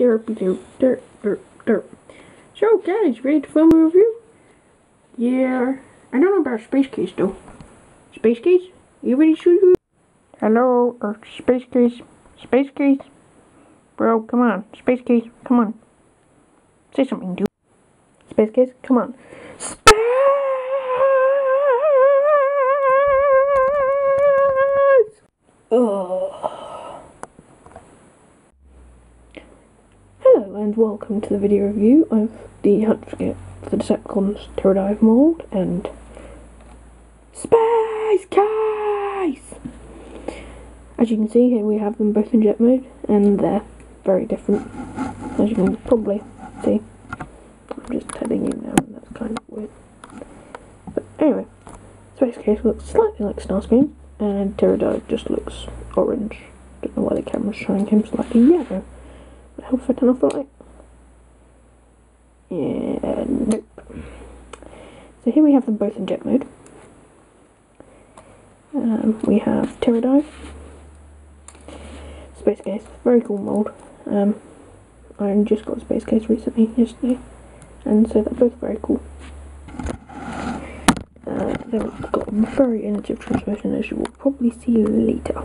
So guys, ready to film a review? Yeah, I don't know about Space Case though. Space Case? You ready to shoot? Hello, Space Case? Space Case? Bro, come on. Space Case, come on. Say something, dude. Space Case, come on. Space! Hello and welcome to the video review of the Hunt for the Decepticons Terradive mold and Space Case! As you can see here we have them both in jet mode and they're very different, as you can probably see. I'm just telling you now and that's kind of weird. But anyway, Space Case looks slightly like Starscream and Terradive just looks orange. Don't know why the camera's showing him slightly yellow. Help if I turn off the light? Yeah, nope. So here we have them both in jet mode. We have Terradive, Space Case, very cool mold. I just got a Space Case recently, yesterday, and so they're both very cool. They've got a very innovative transformation, as you will probably see later.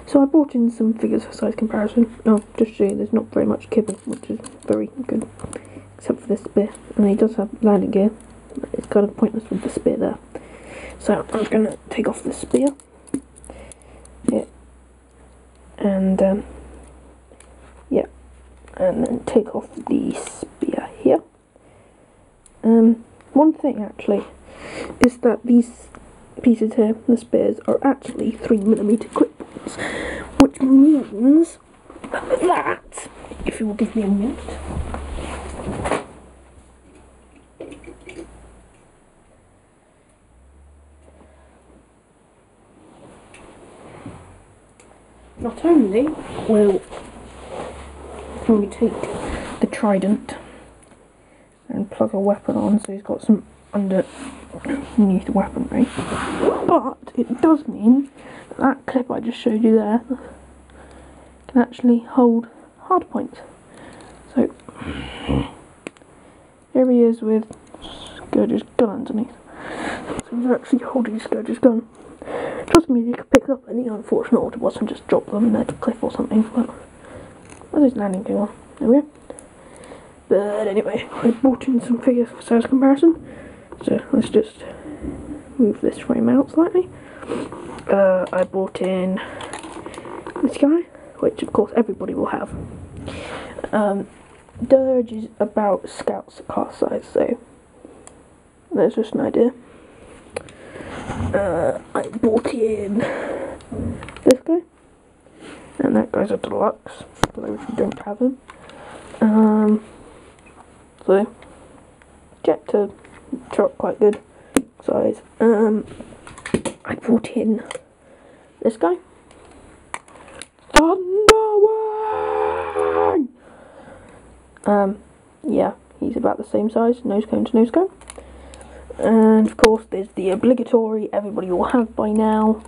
So I brought in some figures for size comparison. Oh, just to show you there's not very much kibble, which is very good, except for this spear. And he does have landing gear, but it's kind of pointless with the spear there. So I'm going to take off the spear. Yeah. And, yeah. And then take off the spear here. One thing actually, is that these pieces here, the spears, are actually 3mm clip-ons, which means that, if you will give me a minute, not only will we take the trident and plug a weapon on, so he's got some underneath weaponry, but it does mean that clip I just showed you there can actually hold hard points. So here he is with Scourge's gun underneath. So he's actually holding Scourge's gun. Trust me, you could pick up any unfortunate Autobots and just drop them near the cliff or something, but where's his landing gear on? There we go. But anyway, I brought in some figures for size comparison. So let's just move this frame out slightly. I brought in this guy, which of course everybody will have. Dirge is about Scout's car size, so there's just an idea. I brought in this guy, and that guy's a deluxe, for those who don't have him. So jet to truck, quite good size. I brought in this guy, Thunderwing. Yeah, he's about the same size, nose cone to nose cone. And of course there's the obligatory, everybody will have by now,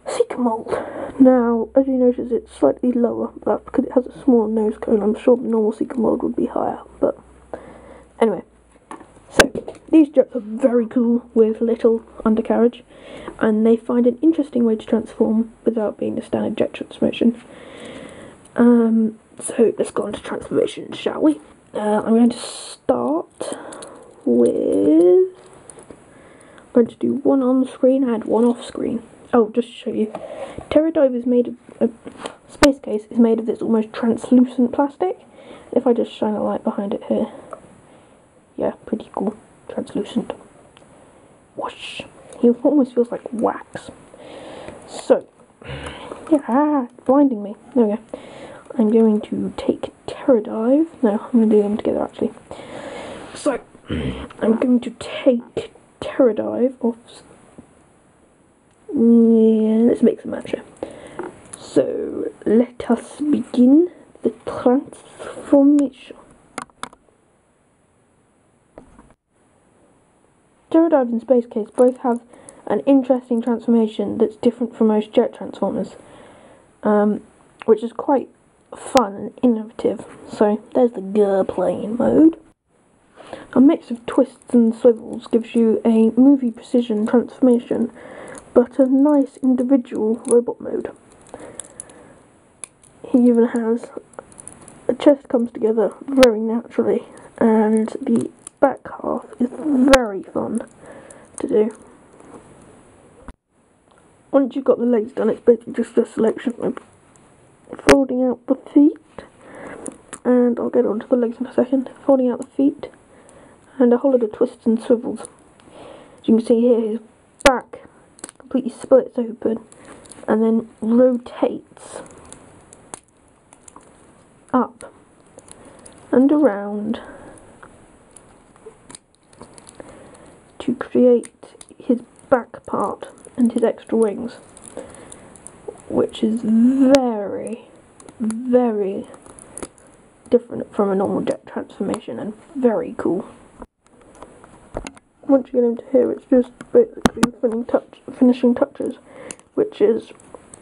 Seeker mold. Now, as you notice, it's slightly lower, but that's because it has a smaller nose cone. I'm sure the normal Seeker mold would be higher, but anyway. So, these jets are very cool with little undercarriage, and they find an interesting way to transform without being a standard jet transformation. So let's go on to transformation, shall we? I'm going to start with, I'm going to do one on screen and one off screen. Oh, just to show you, Terradive is made of, Space Case is made of this almost translucent plastic. If I just shine a light behind it here, yeah, pretty cool, translucent. Whoosh! He almost feels like wax. So, yeah, blinding me. There we go. I'm going to take Terradive. No, I'm going to do them together actually. So, I'm going to take Terradive off. Yeah, let's make some match here. So, let us begin the transformation. Terradive and Space Case both have an interesting transformation that's different from most jet transformers, which is quite fun and innovative. So there's the plane mode. A mix of twists and swivels gives you a movie precision transformation, but a nice individual robot mode. He even has the chest comes together very naturally, and the back half is very fun to do. Once you've got the legs done, it's basically just a selection of folding out the feet, and I'll get onto the legs in a second. Folding out the feet, and a whole lot of twists and swivels. As you can see here, his back completely splits open, and then rotates up and around to create his back part and his extra wings, which is very, very different from a normal jet transformation and very cool. Once you get into here, it's just basically finishing touches, which is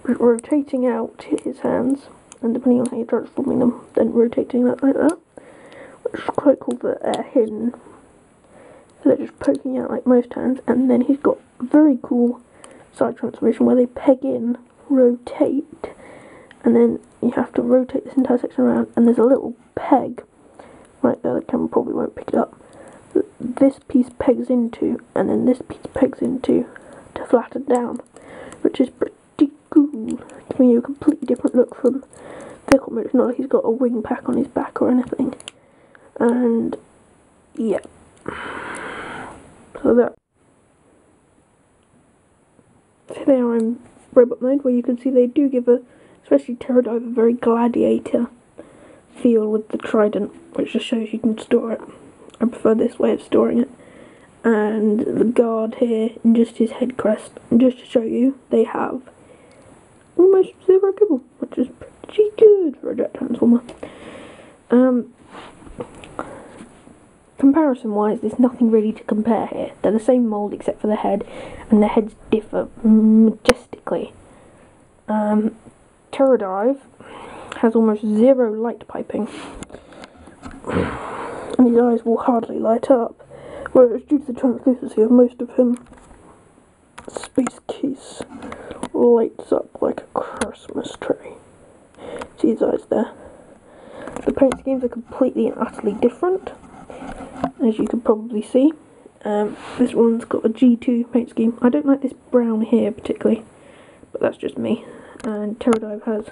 rotating out his hands, and depending on how you're transforming them, then rotating that like that, which is quite cool that they're hidden. So they're just poking out like most hands, and then he's got a very cool side transformation where they peg in, rotate, and then you have to rotate this entire section around, and there's a little peg right there, the camera probably won't pick it up, that this piece pegs into, and then this piece pegs into to flatten down, which is pretty cool, giving you a completely different look from vehicle mode. It's not like he's got a wing pack on his back or anything, and yeah, so that. So they are in robot mode, where you can see they do give especially Terradive, a very gladiator feel with the trident, which just shows you can store it. I prefer this way of storing it. And the guard here, and just his head crest, and just to show you, they have almost zero kibble, which is pretty good for a jet transformer. Comparison wise, there's nothing really to compare here. They're the same mould except for the head, and the heads differ majestically. Terradive has almost zero light piping, and his eyes will hardly light up, whereas due to the translucency of most of him, Space Case lights up like a Christmas tree. See his eyes there. The paint schemes are completely and utterly different, as you can probably see. This one's got a G2 paint scheme. I don't like this brown here particularly, but that's just me. And Terradive has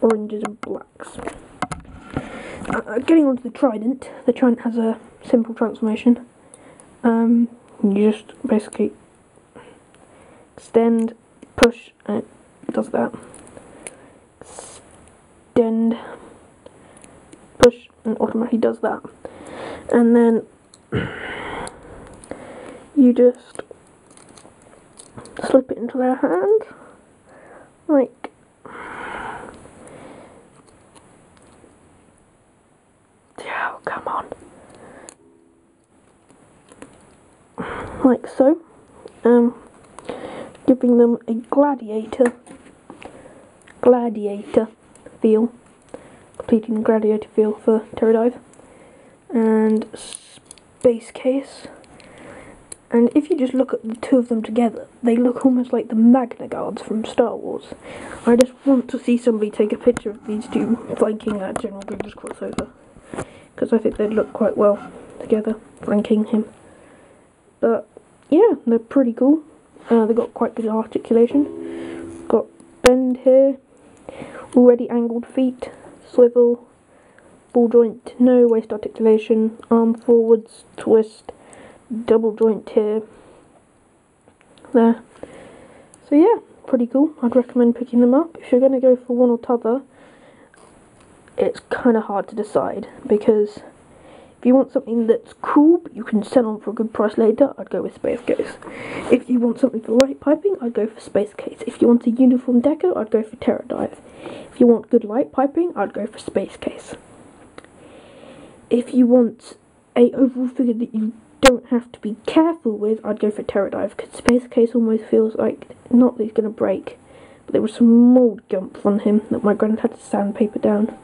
oranges and blacks. Getting onto the trident has a simple transformation. You just basically extend, push, and it does that. Extend, push, and automatically does that. And then you just slip it into their hand, like oh, come on, like so, giving them a gladiator feel, completing the gladiator feel for Terradive. And Space Case, and if you just look at the two of them together, they look almost like the Magna Guards from Star Wars. I just want to see somebody take a picture of these two flanking that General Grievous crossover, because I think they'd look quite well together, flanking him. But yeah, they're pretty cool. They've got quite good articulation. Got bend here, already angled feet, swivel, ball joint, no waist articulation, arm forwards, twist, double joint here, there. So yeah, pretty cool. I'd recommend picking them up. If you're going to go for one or t'other, it's kind of hard to decide, because if you want something that's cool but you can sell on for a good price later, I'd go with Space Case. If you want something for light piping, I'd go for Space Case. If you want a uniform deco, I'd go for Terradive. If you want good light piping, I'd go for Space Case. If you want a overall figure that you don't have to be careful with, I'd go for Terradive, because Space Case almost feels like, not that he's going to break, but there was some mould gump on him that my granddad had to sandpaper down.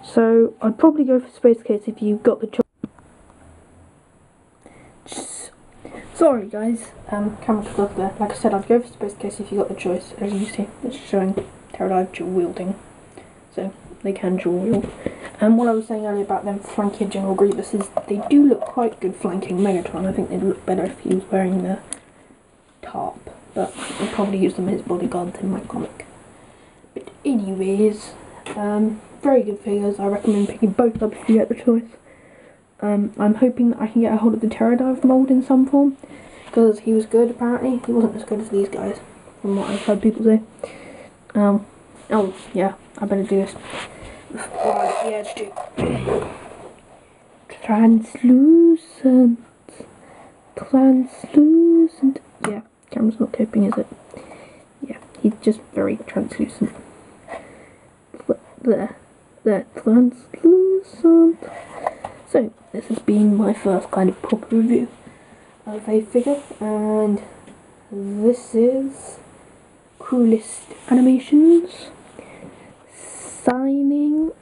So I'd probably go for Space Case if you've got the choice. Sorry guys, camera cut off there. Like I said, I'd go for Space Case if you got the choice. As you see, it's showing Terradive dual wielding, so they can dual wield. And what I was saying earlier about them flanking General Grievous is they do look quite good flanking Megatron. I think they'd look better if he was wearing the tarp, but I'd probably use them as bodyguards in my comic. But anyways, very good figures. I recommend picking both up if you get the choice. I'm hoping that I can get a hold of the Terradive mould in some form, because he was good apparently. He wasn't as good as these guys, from what I've heard people say. Oh yeah, I better do this. Right, yeah, just do. Translucent. Yeah, camera's not coping, is it? Yeah, he's just very translucent. There, translucent. So, this has been my first kind of proper review of a figure, and this is Coolest Animations signing